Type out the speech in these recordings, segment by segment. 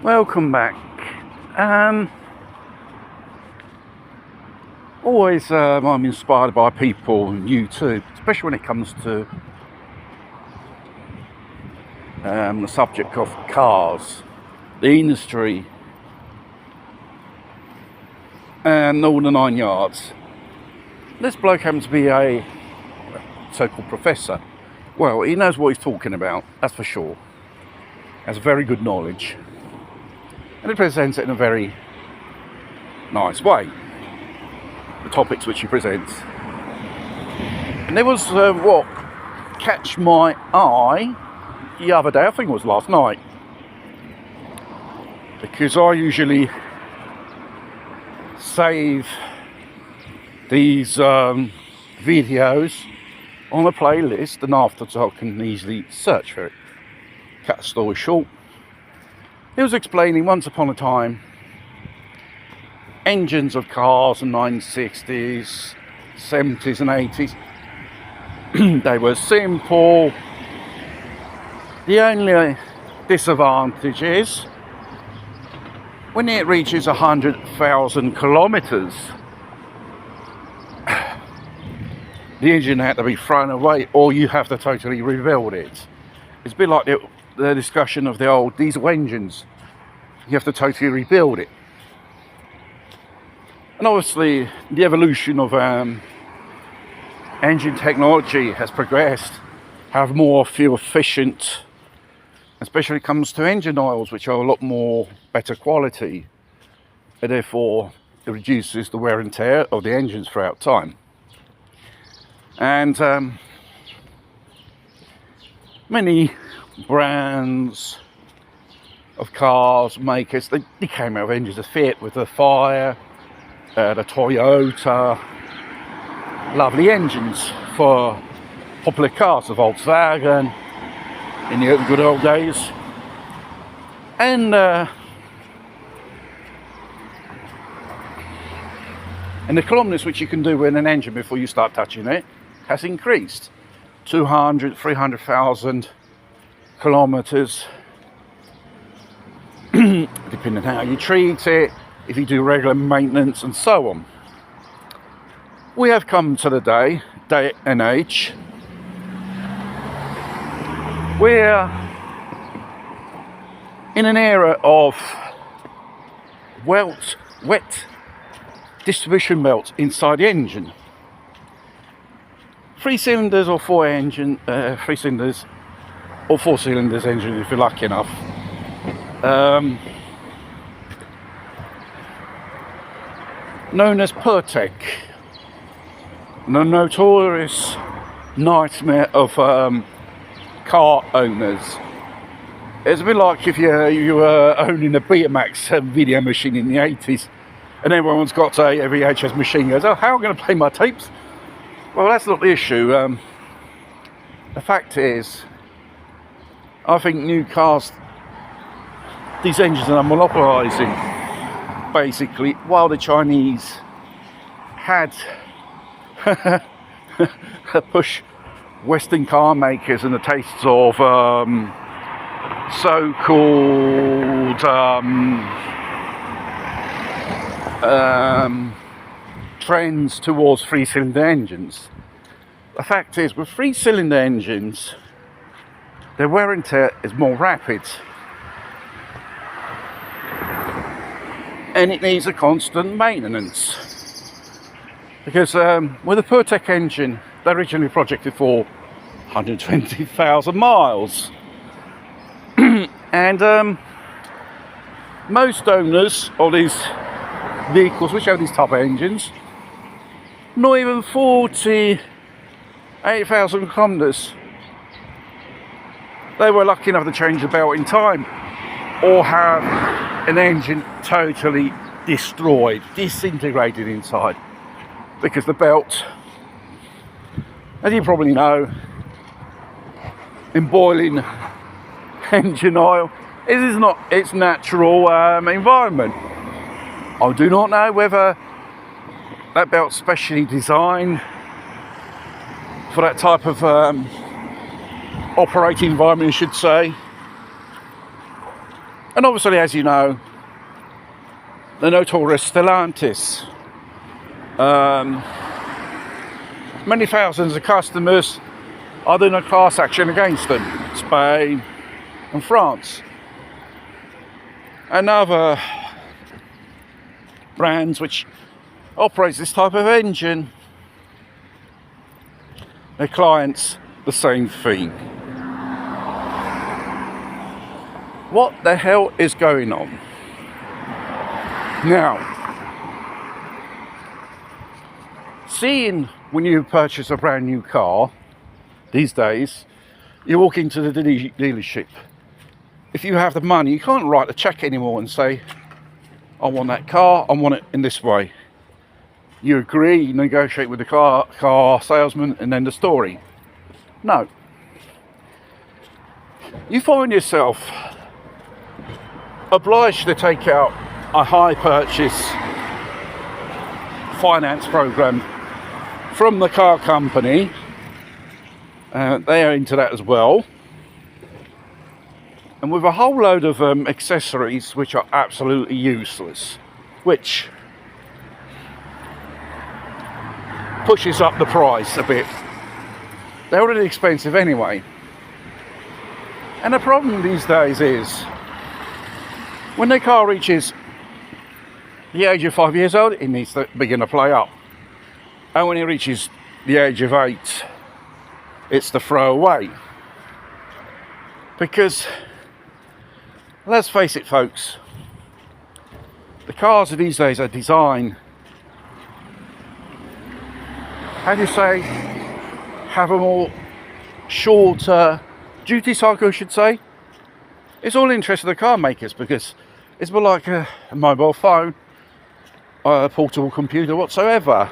Welcome back. Always I'm inspired by people on YouTube, especially when it comes to the subject of cars, the industry, and all the 9 yards. This bloke happens to be a so-called professor. Well, he knows what he's talking about, that's for sure. Has very good knowledge. And he presents it in a very nice way, the topics which he presents. And there was what catch my eye the other day, I think it was last night, because I usually save these videos on a playlist, and afterwards I can easily search for it. Cut the story short, he was explaining once upon a time engines of cars in 1960s, 70s and 80s. They were simple. The only disadvantage is when it reaches 100,000 kilometers, the engine had to be thrown away, or you have to totally rebuild it. It's a bit like the discussion of the old diesel engines. You have to totally rebuild it. And obviously the evolution of engine technology has progressed, have more fuel efficient, especially when it comes to engine oils, which are a lot more better quality, and therefore it reduces the wear and tear of the engines throughout time. And many brands of cars makers, they came out of engines. The Fiat with the Fire, the Toyota, lovely engines for popular cars, the Volkswagen in the good old days. And the kilometers which you can do with an engine before you start touching it has increased. 200, 300,000 kilometers, depending on how you treat it, if you do regular maintenance and so on. We have come to the day and age we're in an era of wet distribution belts inside the engine. 3 cylinders or 4 engine, 3 cylinders or 4 cylinders engine if you're lucky enough. Known as Pertec, the notorious nightmare of car owners. It's a bit like if you were owning a Betamax video machine in the 80s and everyone's got a VHS machine, goes, oh, how am I going to play my tapes? Well, that's not the issue. The fact is, I think new cars, these engines are monopolising, basically, while the Chinese had push Western car makers and the tastes of so-called trends towards 3-cylinder engines. The fact is, with 3-cylinder engines, their wear and tear is more rapid, and it needs a constant maintenance. Because with a Pertec engine, they originally projected for 120,000 miles. And most owners of these vehicles, which have these type of engines, not even 48,000 kilometers, they were lucky enough to change the belt in time, or have an engine totally destroyed, disintegrated inside, because the belt, as you probably know, in boiling engine oil, it is not its natural environment. I do not know whether that belt's specially designed for that type of operating environment, I should say. And obviously, as you know, the notorious Stellantis. Many thousands of customers are doing a class action against them. Spain and France. And other brands which operates this type of engine, their clients the same thing. What the hell is going on? Now, seeing when you purchase a brand new car these days, you walk into the dealership. If you have the money, you can't write a check anymore and say, I want that car, I want it in this way. You agree, you negotiate with the car salesman, and then the story. No. You find yourself obliged to take out a high purchase finance program from the car company. They are into that as well. And with a whole load of accessories which are absolutely useless, which pushes up the price a bit. They're already expensive anyway. And the problem these days is, when the car reaches the age of 5 years old, it needs to begin to play up. And when it reaches the age of 8, it's to throw away. Because, let's face it folks, the cars of these days are designed, how do you say, have a more shorter duty cycle, I should say. It's all interest of the car makers, because it's more like a mobile phone, a portable computer whatsoever.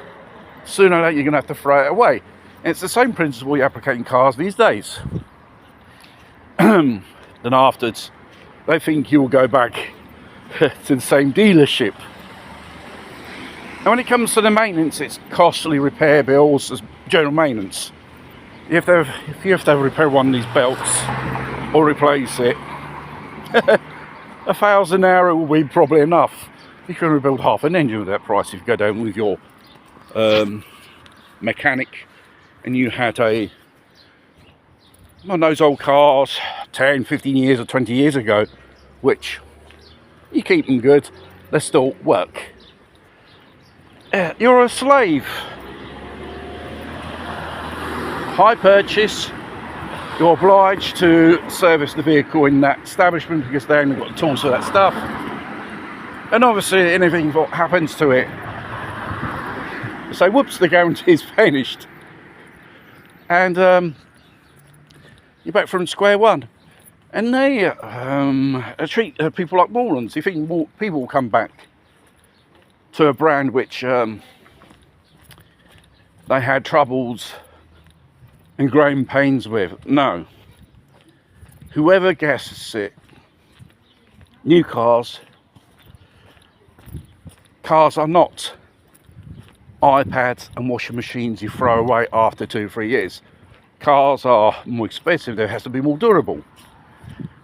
Sooner or later you're going to have to throw it away. And it's the same principle you applicate in cars these days. Then afterwards, they think you will go back to the same dealership. And when it comes to the maintenance, it's costly repair bills as general maintenance. If you have to repair one of these belts or replace it, €1,000 will be probably enough. You can rebuild half an engine with that price if you go down with your mechanic and you had one of those old cars 10, 15 years or 20 years ago, which you keep them good, they still work. You're a slave. High purchase, you're obliged to service the vehicle in that establishment because they only got the tools for that stuff. And obviously anything that happens to it, say whoops, the guarantee is finished. And you're back from square one. And they treat people like morons. You think people will come back to a brand which they had troubles and growing pains with? No. Whoever guesses it, new cars are not iPads and washing machines you throw away after 2-3 years. Cars are more expensive, they have to be more durable,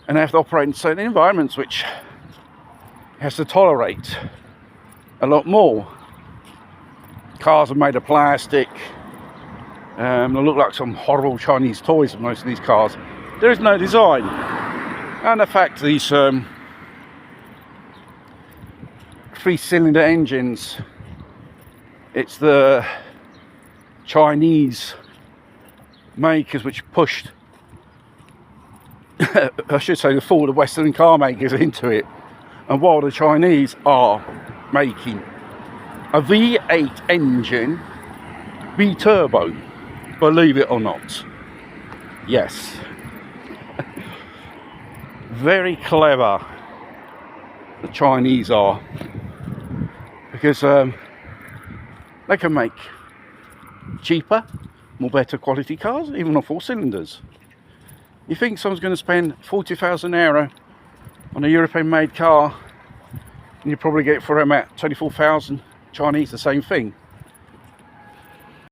and they have to operate in certain environments which has to tolerate a lot more. Cars are made of plastic. They look like some horrible Chinese toys, most of these cars. There is no design. And the fact these 3-cylinder engines, it's the Chinese makers which pushed, I should say, the forward of Western car makers into it. And while the Chinese are making a V8 engine, V-turbo, believe it or not. Yes. Very clever, the Chinese are. Because they can make cheaper, more better quality cars, even on 4 cylinders. You think someone's going to spend €40,000 on a European made car, and you probably get it for about 24,000 Chinese, the same thing.